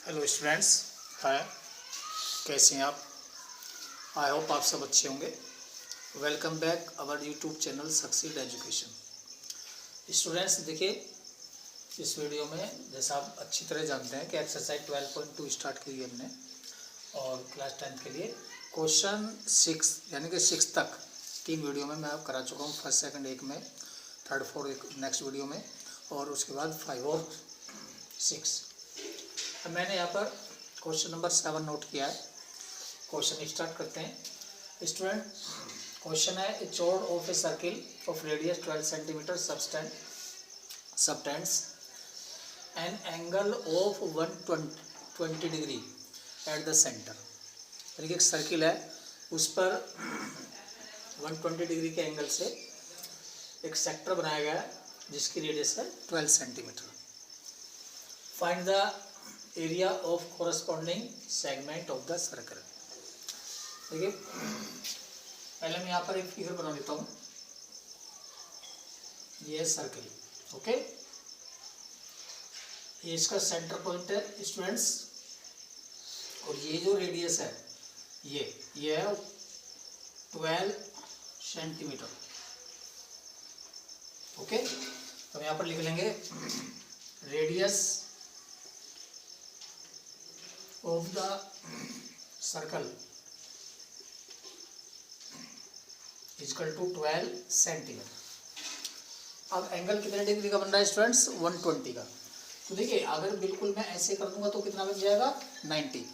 Hello students, हाय। कैसे हैं आप? आई होप आप सब अच्छे होंगे। Welcome back our YouTube channel succeed education. Students देखिए, इस वीडियो में जैसा आप अच्छी तरह जानते हैं कि एक्सरसाइज 12.2 स्टार्ट की है हमने, और क्लास 10th के लिए क्वेश्चन 6 यानी कि 6 तक 3 वीडियो में मैं करा चुका हूँ। फर्स्ट सेकंड एक में, थर्ड फोर्थ एक नेक्स्ट वीडियो में, और उसके बाद 5 और 6। अब मैंने यहाँ पर क्वेश्चन नंबर 7 नोट किया है। क्वेश्चन स्टार्ट करते हैं स्टूडेंट। क्वेश्चन है, a chord of a circle of radius 12 centimetre subtends an angle of 120 degree at the centre. यानी कि एक सर्किल है, उस पर 120 डिग्री के एंगल से एक सेक्टर बनाया गया है जिसकी रेडियस है 12 centimetre. Find the area of corresponding segment of the circle. देखिए, पहले मैं यहाँ पर एक फिगर बना लेता हूँ। ये सर्कल, ओके, ये इसका सेंटर पॉइंट है स्टूडेंट्स, और ये जो रेडियस है ये है 12 सेंटीमीटर। ओके, तो यहाँ पर लिख लेंगे radius of the circle is equal to 12 centimetre. अब एंगल कितने डिग्री का बन रहा है स्टूडेंट्स? 120 का। तो देखिए, अगर बिल्कुल मैं ऐसे कर दूंगा तो कितना बन जाएगा? 90।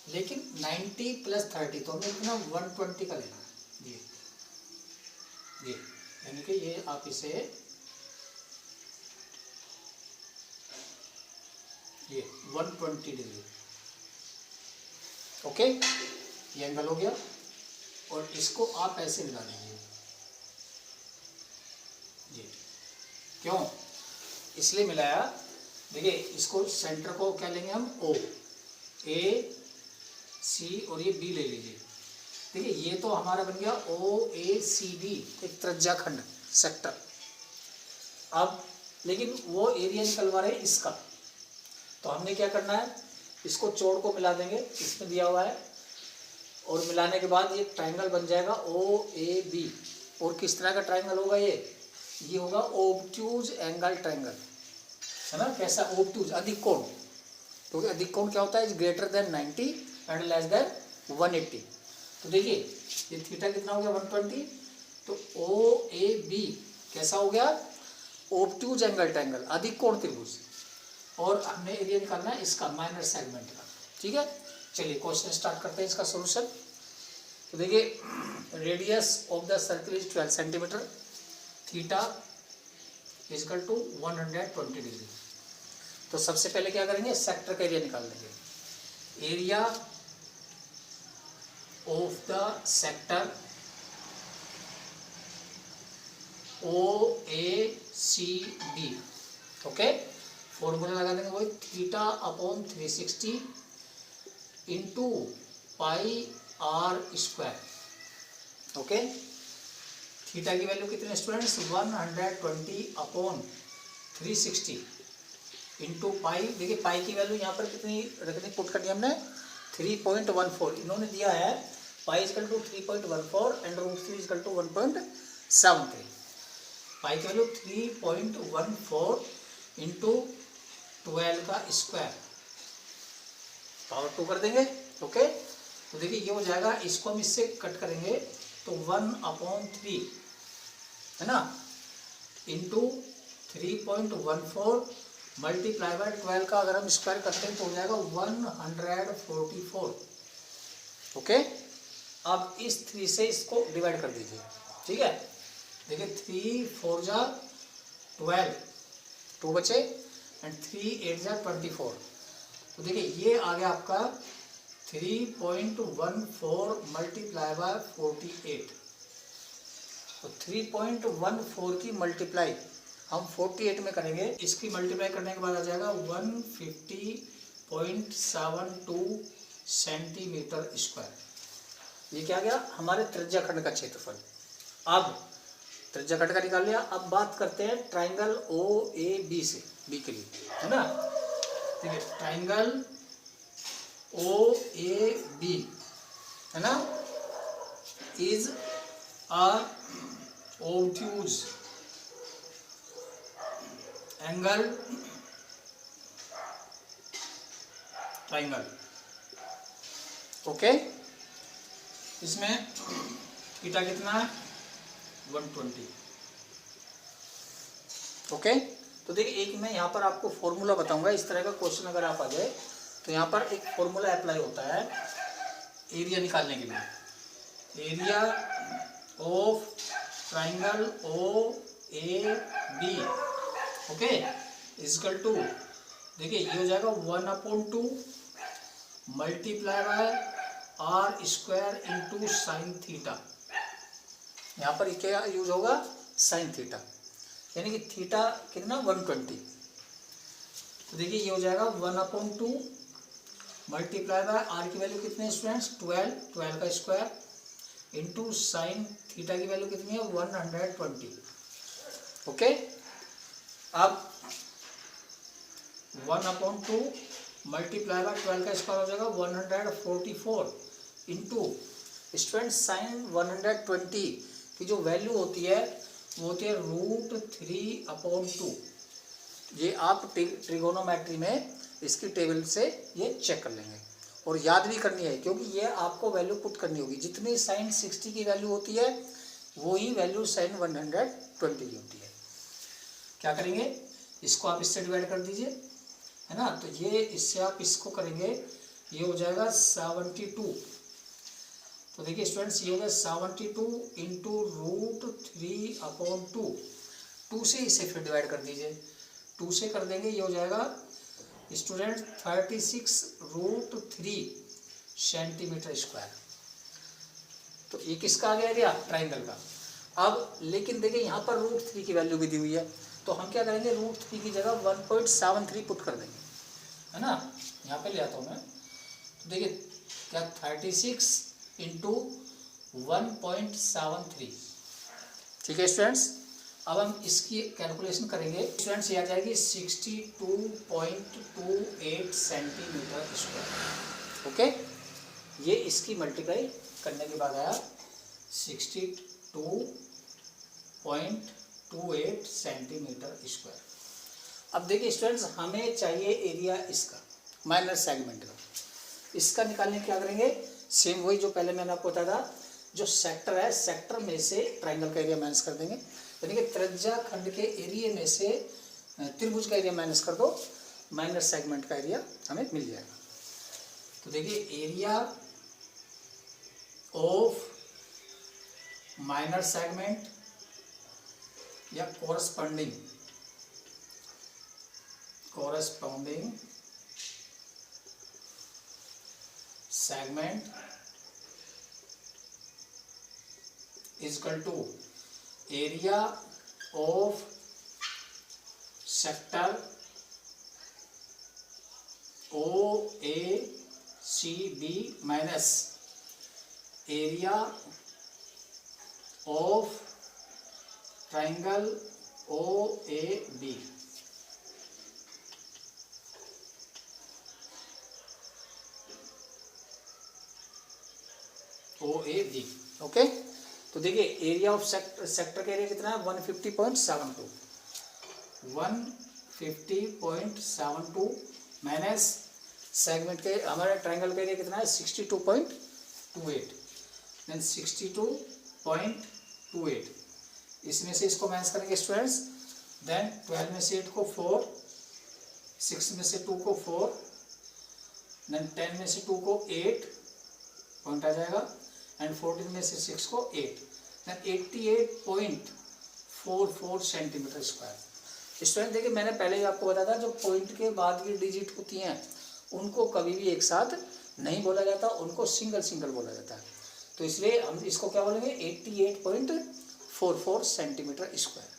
लेकिन 90 + 30 तो हमें कितना 120 का लेना है। ये यानी कि ये आप इसे ये 120 डिग्री, ओके, ये एंगल हो गया। और इसको आप ऐसे मिला लीजिए। जी, क्यों इसलिए मिलाया? देखिए, इसको सेंटर को क्या लेंगे हम? ओ, ए सी, और ये बी ले लीजिए। देखिए, ये तो हमारा बन गया ओ ए सी बी, एक त्रिज्याखंड सेक्टर। अब लेकिन वो एरिया निकलवा रहे इसका, तो हमने क्या करना है, इसको चौड़ को मिला देंगे, इसमें दिया हुआ है, और मिलाने के बाद ये ट्रायंगल बन जाएगा ओ ए बी। और किस तरह का ट्रायंगल होगा? ये होगा ओब्ट्यूज एंगल ट्रायंगल, है ना। कैसा? ओब्ट्यूज, अधिक कोण। क्योंकि अधिक कोण क्या होता है? Greater than 90 and less than 180। तो देखिए, ये थीटा कितना हो गया? 120। तो ओ ए बी कैसा हो गया? ओब्ट्यूज एंगल ट्रायंगल, अधिक कोण त्रिभुज। और हमने एरिया निकालना है इसका, माइनर सेगमेंट का। ठीक है, चलिए क्वेश्चन स्टार्ट करते हैं इसका सॉल्यूशन। तो देखिए, radius of the circle is 12 centimetre, theta is equal to 120 degree. तो सबसे पहले क्या करेंगे? सेक्टर का एरिया निकाल देंगे। Area of the sector O A C B, okay. Formula लगा देंगे वही, theta upon 360 into pi r square, okay. Theta की वैल्यू कितने स्टूडेंट्स? 120 upon 360 into pi. देखिए, पाई की वैल्यू यहाँ पर कितनी रखनी, पुट करनी हमने 3.14। इन्होंने दिया है pi equal to 3.14 and √3 equal to 1.73। Pi की वैल्यू 3.14 इंटू 12 का स्क्वायर, पावर 2 कर देंगे, ओके। तो देखिए, ये हो जाएगा, इसको हम इससे कट करेंगे तो 1/3, है ना, इंटू 3.14 मल्टीप्लाई बाय 12 का अगर हम स्क्वायर करते हैं तो हो जाएगा 144, ओके। अब इस 3 से इसको डिवाइड कर दीजिए, ठीक है। देखिए, 3 4 जा 12, 2 बचे, एंड 3 8 जा 24। तो देखिए, ये आ गया आपका 3.14 मल्टीप्लाई बाय 48। तो 3.14 की मल्टीप्लाई हम 48 में करेंगे, इसकी मल्टीप्लाई करने के बाद आ जाएगा 150.72 सेंटीमीटर स्क्वायर। ये क्या गया? हमारे त्रिज्याखंड का क्षेत्रफल। अब त्रिज्याखंड का निकाल लिया। अब बात करते हैं ट्राइंगल ओ ए बी से, बी के लिए, है ना। देखिए, ट्राइंगल ओ ए बी, है ना, is a obtuse angle triangle. Okay, इसमें थीटा कितना है 120। ओके, तो देखिए एक मैं यहाँ पर आपको फॉर्मूला बताऊंगा। इस तरह का क्वेश्चन अगर आप आ जाए तो यहाँ पर एक फॉर्मूला अप्लाई होता है एरिया निकालने के लिए। Area of triangle O A B, okay, equal to, देखिए ये हो जाएगा 1/2 multiply by r square into sine theta. यहाँ पर क्या यूज होगा, साइन थीटा, यानी कि थीटा कितना 120। तो देखिए ये हो जाएगा 1/2 मल्टीप्लाई बाय आर की वैल्यू कितनी है स्टूडेंट्स 12 का स्क्वायर इंटू साइन थीटा की वैल्यू कितनी है 120। ओके, अब 1/2 मल्टीप्लाई बाय 12 का स्क्वायर हो जाएगा 144 इंटू स्टूडेंट साइन 120 की जो वैल्यू होती है वो होती है √3/2। ये आप ट्रिगोनोमेट्री में इसकी टेबल से ये चेक कर लेंगे और याद भी करनी है, क्योंकि ये आपको वैल्यू पुट करनी होगी। जितनी साइन 60 की वैल्यू होती है वो ही वैल्यू साइन 120 की होती है। क्या करेंगे, इसको आप इससे डिवाइड कर दीजिए, है ना, तो ये इससे आप इसको करेंगे, ये हो जाएगा 72। तो देखिए स्टूडेंट्स ये हो गया 72 इंटू √3/2। 2 से इसे फिर डिवाइड कर दीजिए, 2 से कर देंगे, ये हो जाएगा स्टूडेंट 36√3 सेंटीमीटर स्क्वायर। तो ये किसका आ गया एरिया, ट्राइंगल का। अब लेकिन देखिए यहाँ पर √3 की वैल्यू भी दी हुई है, तो हम क्या करेंगे, √3 की जगह 1.73 पुट कर देंगे, है ना। यहाँ पे ले आता हूँ मैं, तो देखिए क्या 36 इंटू 1.73, ठीक है स्टूडेंट्स। अब हम इसकी कैलकुलेशन करेंगे स्टूडेंट्स, ये आ जाएगी 62.28 सेंटीमीटर स्क्वायर। ओके, ये इसकी मल्टीप्लाई करने के बाद आया 62.28 सेंटीमीटर स्क्वायर। अब देखिए स्टूडेंट्स, हमें चाहिए एरिया इसका, माइनर सेगमेंट का। इसका निकालने क्या करेंगे, सेम वही जो पहले मैंने आपको बताया था, जो सेक्टर है सेक्टर में से ट्राइंगल का एरिया माइनस कर देंगे, यानी कि त्रिज्या खंड के एरिया में से त्रिभुज का एरिया माइनस कर दो, माइनर सेगमेंट का एरिया हमें मिल जाएगा। तो देखिए एरिया ऑफ माइनर सेगमेंट या corresponding segment is equal to area of sector OACB minus area of triangle OAB। Okay, तो देखिए एरिया ऑफ सेक्टर का एरिया कितना है 150.72 माइनस सेगमेंट के हमारे ट्राइंगल का एरिया कितना है 62.28, देन 62.28 इसमें से इसको माइनस करेंगे स्टूडेंट्स, देन 12 में से 8 को 4, 6 में से 2 को 4, देन 10 में से 2 को 8 पॉइंट आ जाएगा, एंड 14 में से 6 को 8, देन 88.44 सेंटीमीटर स्क्वायर। स्टूडेंट देखिए मैंने पहले ही आपको बताया था, जो पॉइंट के बाद की डिजिट होती हैं उनको कभी भी एक साथ नहीं बोला जाता, उनको सिंगल सिंगल बोला जाता है। तो इसलिए हम इसको क्या बोलेंगे 88.44 सेंटीमीटर स्क्वायर।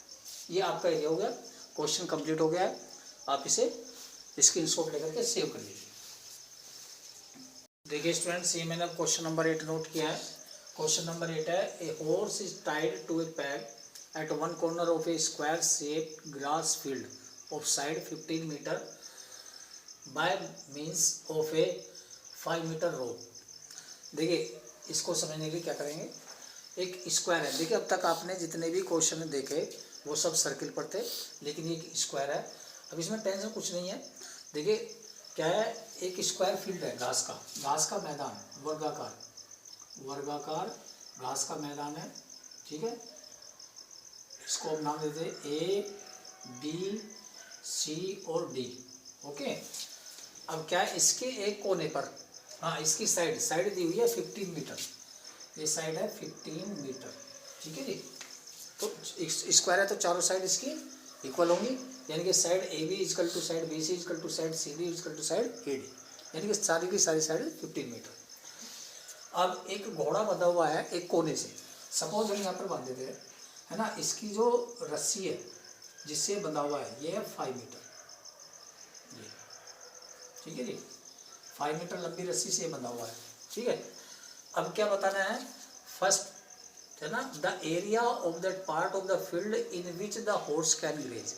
ये आपका एरिया हो गया, क्वेश्चन कंप्लीट हो गया है। आप इसे स्क्रीनशॉट लेकर के सेव कर लीजिए। देखिए स्टूडेंट्स, ये मैंने क्वेश्चन नंबर 8 नोट किया है। क्वेश्चन नंबर 8 है, a horse is tied to a peg at one corner of a square shaped grass field of side 15 meter by means of a 5 metre road. देखिए इसको समझने के लिए क्या करेंगे, एक स्क्वायर है। देखिए अब तक आपने जितने भी क्वेश्चन देखे वो सब सर्किल पर थे, लेकिन ये एक स्क्वायर है। अब इसमें टेंशन कुछ नहीं है। देखिए क्या है, एक स्क्वायर फील्ड है घास का मैदान, वर्गाकार घास का मैदान है, ठीक है। इसको हम नाम देते हैं ए बी सी और डी, ओके। अब क्या है, इसके एक कोने पर, हाँ इसकी साइड दी हुई है 15 मीटर, ये साइड है 15 मीटर, ठीक है जी। तो स्क्वायर है तो चारों साइड इसकी इक्वल होंगी, यानी कि side A B equal to side B C equal to side C D equal to side A D, यानी कि सारी की सारी साइड 15 मीटर। अब एक घोड़ा बंधा हुआ है एक कोने से, सपोज हम यहाँ पर बांध देते हैं, है ना। इसकी जो रस्सी है जिससे बंधा हुआ है ये है 5 मीटर, ये ठीक है जी, 5 मीटर लंबी रस्सी से बंधा हुआ है, ठीक है। अब क्या बताना है, फर्स्ट है ना, the area of that part of the field in which the horse can graze,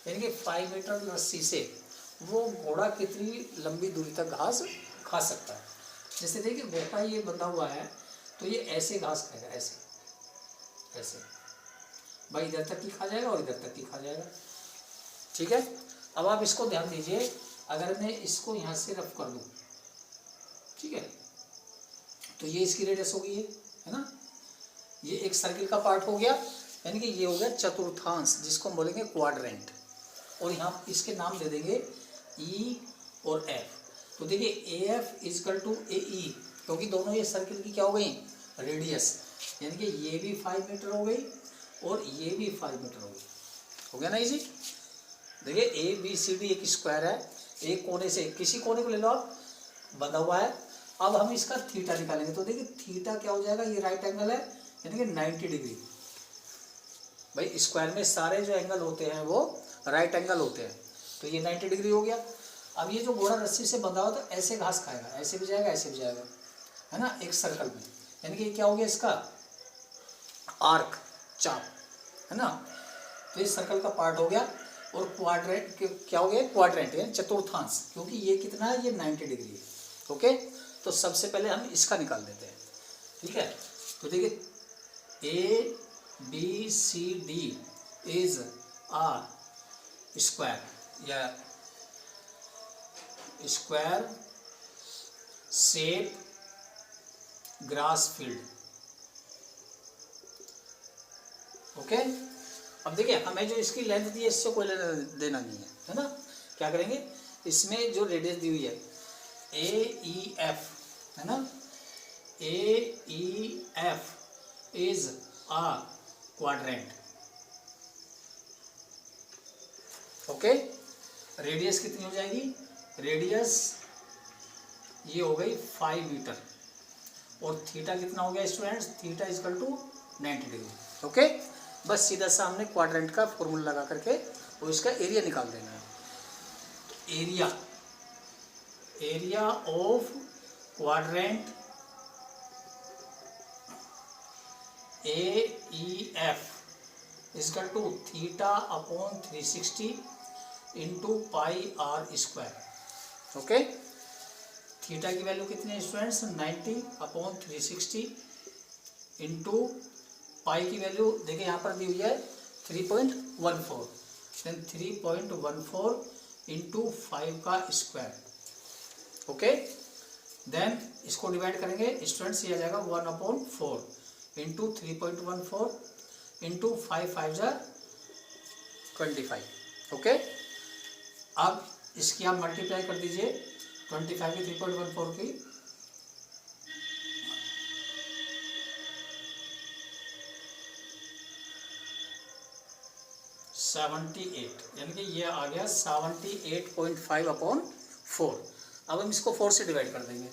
यानी कि 5 मीटर रस्सी से वो घोड़ा कितनी लंबी दूरी तक घास खा सकता है। जैसे देखिए घोड़ा ये बंधा हुआ है तो ये ऐसे घास खाएगा, ऐसे भाई, इधर तक की खा जाएगा और इधर तक की खा जाएगा, ठीक है। अब आप इसको ध्यान दीजिए, अगर मैं इसको यहाँ से रफ कर दूँ, ठीक है, तो ये इसकी रेडियस हो गई है ना, ये एक सर्किल का पार्ट हो गया, यानी कि ये हो गया चतुर्थांश, जिसको हम बोलेंगे क्वाड्रेंट, और यहाँ इसके नाम दे देंगे ई और एफ। तो देखिए ए एफ इजकल टू ए ई, क्योंकि दोनों ये सर्किल की क्या हो गई, रेडियस, यानी कि ये भी 5 मीटर हो गई और ये भी 5 मीटर हो गया ना इजी। देखिए ए बी सी डी एक स्क्वायर है, एक कोने से, किसी कोने को ले लो आप, बंधा हुआ है। अब हम इसका थीटा निकालेंगे, तो देखिए थीटा क्या हो जाएगा, ये राइट एंगल है, यानी कि 90 डिग्री। भाई स्क्वायर में सारे जो एंगल होते हैं वो राइट एंगल होते हैं, तो ये 90 डिग्री हो गया। अब ये जो घोड़ा रस्सी से बंधा हुआ तो ऐसे घास खाएगा, ऐसे भी जाएगा ऐसे भी जाएगा, है ना, एक सर्कल में, यानी कि क्या हो गया इसका आर्क, चाप, है ना। तो इस सर्कल का पार्ट हो गया, और क्वाड्रेंट क्या हो गया, क्वाड्रेंट है चतुर्थांश, क्योंकि ये कितना है, ये 90 डिग्री है, ओके। तो सबसे पहले हम इसका निकाल देते हैं, ठीक है। तो देखिए A B C D is a square, या square shape grass field, okay. अब देखिए हमें जो इसकी लेंथ दी है इससे कोई लेना देना नहीं है ना। क्या करेंगे, इसमें जो रेडियस दी हुई है ए ई एफ, है ना, A E F is a quadrant, okay. Radius कितनी हो जाएगी, रेडियस ये हो गई 5 मीटर, और थीटा कितना हो गया students, theta equal to 90 degree, okay. बस सीधा सा हमने क्वाड्रेंट का फॉर्मूला लगा करके और इसका एरिया निकाल देना है। Area of quadrant A E F equal to theta upon 360 into pi r square, okay. Theta की वैल्यू कितनी है स्टूडेंट्स, 90 अपॉन 360 इंटू पाई की वैल्यू देखिए यहाँ पर दी हुई है 3.14, देन 3.14 इंटू 5 का स्क्वायर, ओके। देन इसको डिवाइड करेंगे स्टूडेंट्स, ये आ जाएगा 1/4 इंटू 3.14 इंटू 5 5 जा 25, ओके। अब इसकी आप मल्टीप्लाई कर दीजिए 25 की 3.14 की, 78, यानी कि ये आ गया 78.5/4। अब हम इसको 4 से डिवाइड कर देंगे,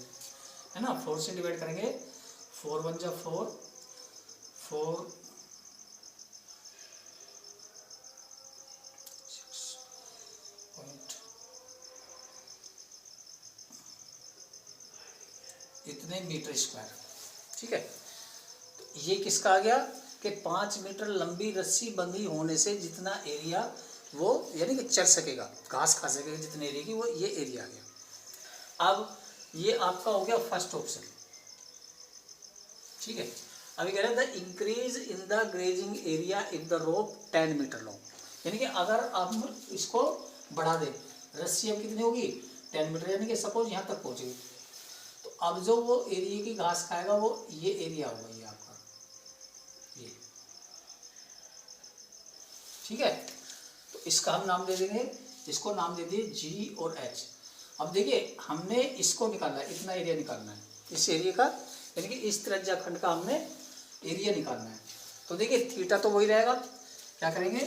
है ना, 4 से डिवाइड करेंगे, 4 1 जा 4, 4 इतने मीटर स्क्वायर, ठीक है। तो ये किसका आ गया कि 5 मीटर लंबी रस्सी बंधी होने से जितना एरिया वो यानी कि चल सकेगा, घास खा सकेगा जितने एरिया की, वो ये एरिया आ गया। अब ये आपका हो गया फर्स्ट ऑप्शन, ठीक है। अभी कह रहे हैं the increase in the grazing area if the rope 10 metre long, यानी कि अगर आप इसको बढ़ा दें, रस्सी अब कितनी होगी 10 मीटर, यानी कि सपोज यहाँ तक पहुँचेगी, तो अब जो वो एरिया की घास खाएगा वो ये एरिया होगा, ये आपका ये, ठीक है। तो इसका हम नाम दे देंगे, इसको नाम दे दिए जी और एच। अब देखिए हमने इसको निकालना है, इतना एरिया निकालना है इस एरिया का, यानी कि इस त्रिज्या खंड का हमने एरिया निकालना है। तो देखिए थीटा तो वही रहेगा, क्या करेंगे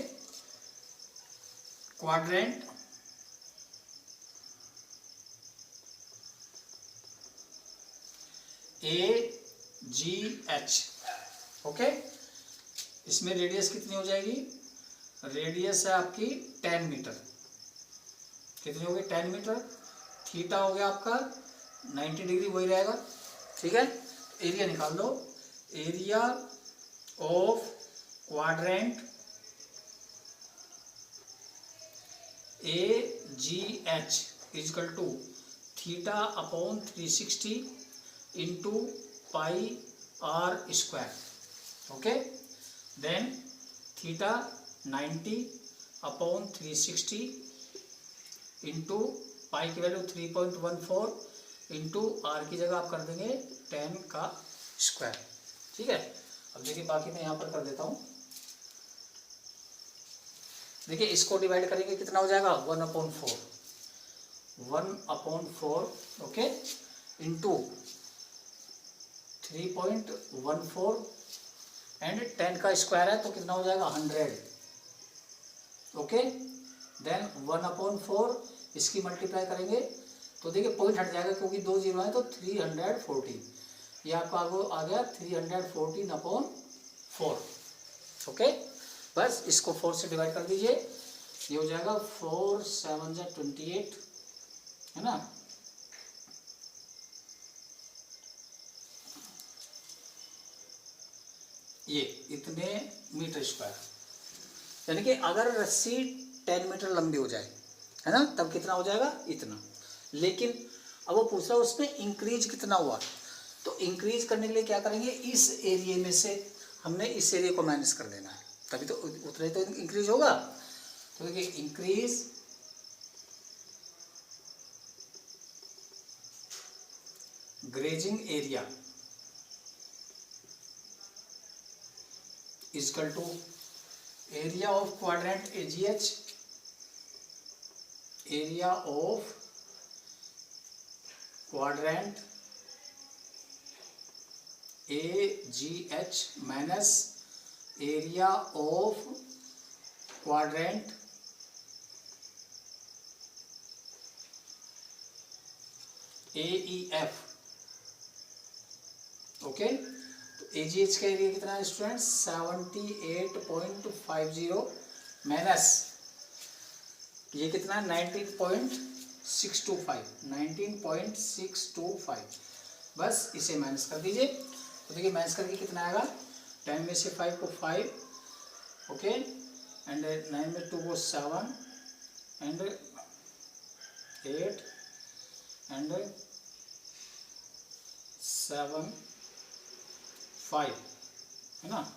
quadrant A G H, okay. इसमें रेडियस कितनी हो जाएगी, रेडियस है आपकी 10 मीटर, कितनी हो गई 10 मीटर, थीटा हो गया आपका 90 डिग्री, वही रहेगा, ठीक है। एरिया निकाल दो, area of quadrant A G H equal to theta upon 360 into pi r square, okay. Then theta 90 upon 360 into pi की वैल्यू 3.14 इंटू आर की जगह आप कर देंगे 10 का स्क्वायर, ठीक है। अब देखिए बाकी मैं यहाँ पर कर देता हूँ, देखिए इसको डिवाइड करेंगे कितना हो जाएगा 1/4, 1/4, ओके, इंटू 3.14 एंड 10 का स्क्वायर है तो कितना हो जाएगा 100, ओके। देन 1/4 इसकी मल्टीप्लाई करेंगे तो देखिए पॉइंट हट जाएगा क्योंकि 2 जीरो है, तो 314, ये आपका आ गया 314/4, ओके। बस इसको 4 से डिवाइड कर दीजिए, ये हो जाएगा 4 7 जा 28, है ना। ये इतने मीटर स्क्वायर, यानी कि अगर रस्सी 10 मीटर लंबी हो जाए, है ना, तब कितना हो जाएगा इतना। लेकिन अब वो पूछ रहा है उसमें इंक्रीज कितना हुआ, तो इंक्रीज करने के लिए क्या करेंगे, इस एरिया में से हमने इस एरिया को माइनस कर देना है, तभी तो उतना ही तो इंक्रीज होगा। तो देखिए increase grazing area equal to area of quadrant AGH, area of quadrant AGH minus area of quadrant AEF, okay. तो AGH का एरिया कितना है स्टूडेंट्स 78.50 माइनस ये कितना है 19.625, बस इसे माइनस कर दीजिए। तो देखिए माइनस करके कितना आएगा, 10 में से 5 को 5, ओके, एंड 9 में 2 को 7 एंड 8 एंड 7 5, है ना।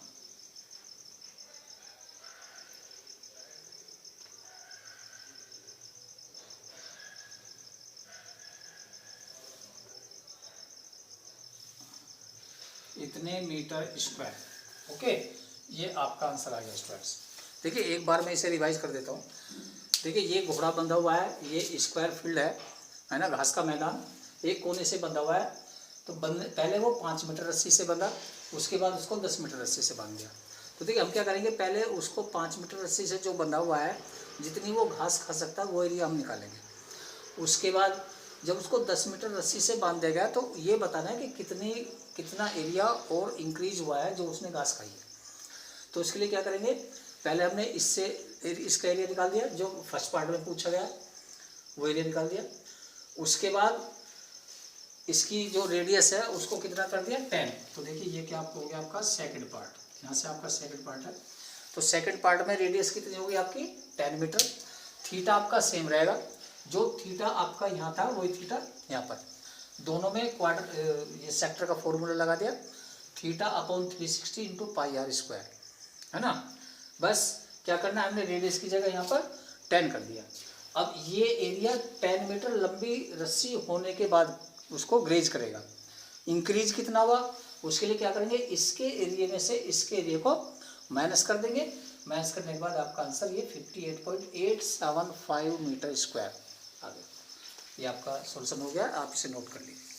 इतने मीटर स्क्वायर, ओके। ये आपका आंसर आ गया स्टूडेंट्स। देखिए एक बार मैं इसे रिवाइज कर देता हूँ। देखिए ये घोड़ा बंधा हुआ है, ये स्क्वायर फील्ड है ना, घास का मैदान, एक कोने से बंधा हुआ है। तो पहले वो 5 मीटर रस्सी से बंधा, उसके बाद उसको 10 मीटर रस्सी से बांध दिया। तो देखिए हम क्या करेंगे, पहले उसको 5 मीटर रस्सी से जो बंधा हुआ है, जितनी वो घास खा सकता है वो एरिया हम निकालेंगे। उसके बाद जब उसको 10 मीटर रस्सी से बांध दिया गया तो ये बताना है कि कितना एरिया और इंक्रीज हुआ है जो उसने घास खाई है। तो इसके लिए क्या करेंगे, पहले हमने इसका एरिया निकाल दिया, जो फर्स्ट पार्ट में पूछा गया वो एरिया निकाल दिया। उसके बाद इसकी जो रेडियस है उसको कितना कर दिया 10। तो देखिए ये क्या हो गया आपका सेकंड पार्ट, यहाँ से आपका सेकंड पार्ट है। तो सेकंड पार्ट में रेडियस कितनी होगी आपकी 10 मीटर। थीटा आपका सेम रहेगा, जो थीटा आपका यहाँ था वही थीटा यहाँ पर। दोनों में क्वार्टर ये सेक्टर का फॉर्मूला लगा दिया, theta upon 360 into pi r square, है ना। बस क्या करना है, हमने रेडियस की जगह यहाँ पर 10 कर दिया। अब ये एरिया 10 मीटर लंबी रस्सी होने के बाद उसको ग्रेज करेगा। इंक्रीज कितना हुआ, उसके लिए क्या करेंगे, इसके एरिया में से इसके एरिया को माइनस कर देंगे। माइनस करने के बाद आपका आंसर ये 58.875 मीटर स्क्वायर आ गया। ये आपका सॉल्यूशन हो गया, आप इसे नोट कर लीजिए।